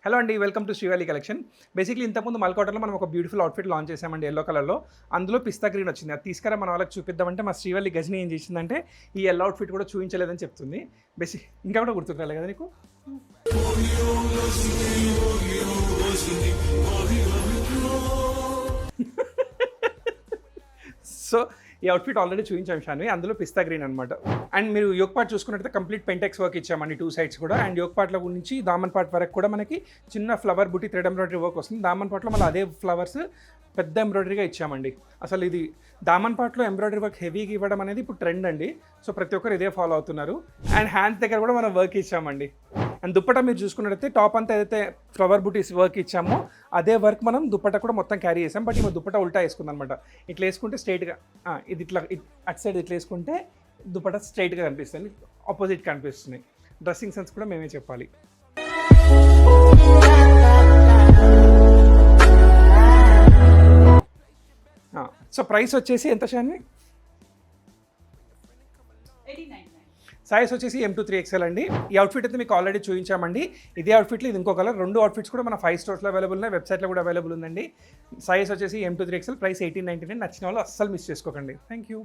Hello అండి, welcome to శ్రీవాలీ collection. Basically ఇంతకుముందు మల్కోటలో మనం ఒక బ్యూటిఫుల్ అవుట్ఫిట్ లాంచ్ చేసామండి ఎల్లో కలర్లో. అందులో పిస్తా గ్రీన్ వచ్చింది. అది తీసుకురా మన వాళ్ళకి చూపిద్దామంటే మా శ్రీవాలీ గజని ఏం చేసిందంటే ఈ ఎల్లో అవుట్ఫిట్ కూడా చూపించలేదని చెప్తుంది. ఇంకా కూడా గుర్తురాలి కదా నీకు. సో ఈ అవుట్ఫిట్ ఆల్రెడీ చూపించాం షాన్వి, అందులో పిస్తా గ్రీన్ అనమాట. అండ్ మీరు యోక్ పార్ట్ చూసుకున్నట్లయితే కంప్లీట్ పెంటెక్స్ వర్క్ ఇచ్చామండి 2 సైడ్స్ కూడా. అండ్ యోక్ పార్ట్లో నుంచి దామన్ పార్ట్ వరకు కూడా మనకి చిన్న ఫ్లవర్ బుట్టి థ్రెడ్ ఎంబ్రాయిడరీ వర్క్ వస్తుంది. దామన్ పార్ట్లో మళ్ళీ అదే ఫ్లవర్స్ పెద్ద ఎంబ్రాయిడరీగా ఇచ్చామండి. అసలు ఇది దామన్ పార్ట్లో ఎంబ్రాయిడరీ వర్క్ హెవీగా ఇవ్వడం అనేది ఇప్పుడు ట్రెండ్ అండి. సో ప్రతి ఒక్కరు ఇదే ఫాలో అవుతున్నారు. అండ్ హ్యాండ్స్ దగ్గర కూడా మనం వర్క్ ఇచ్చామండి. అండ్ దుప్పట మీరు చూసుకున్నట్టయితే టాప్ అంతా ఏదైతే ఫ్లవర్ బుటీస్ వర్క్ ఇచ్చామో అదే వర్క్ మనం దుప్పట కూడా మొత్తం క్యారీ చేసాం. బట్ ఈ దుప్పట ఉల్టా వేసుకుంది అనమాట. ఇట్లా వేసుకుంటే స్ట్రైట్గా ఇది ఇట్లా అటు సైడ్ ఇట్లా వేసుకుంటే దుప్పట స్ట్రైట్గా కనిపిస్తుంది, ఆపోజిట్ కనిపిస్తుంది. డ్రెస్సింగ్ సెన్స్ కూడా మేమే చెప్పాలి. సో ప్రైస్ వచ్చేసి ఎంత షాన్వి? సైజ్ వచ్చేసి M to 3XL అండి. ఈ అవుట్ఫిట్ అయితే మీకు ఆల్రెడీ చూపించామండి. ఇదే అవుట్ఫిట్లో ఇది ఇంకో కలర్. 2 అవుట్ఫిట్స్ కూడా మన 5 స్టోర్స్లో అవైలబుల్ ఉన్నాయి, వెబ్సైట్లో కూడా అవైలబుల్ ఉందండి. సైజ్ వచ్చేసి M to 3XL, ప్రైస్ 1899. నచ్చిన వాళ్ళు అస్సలు మిస్ చేసుకోకండి. Thank you.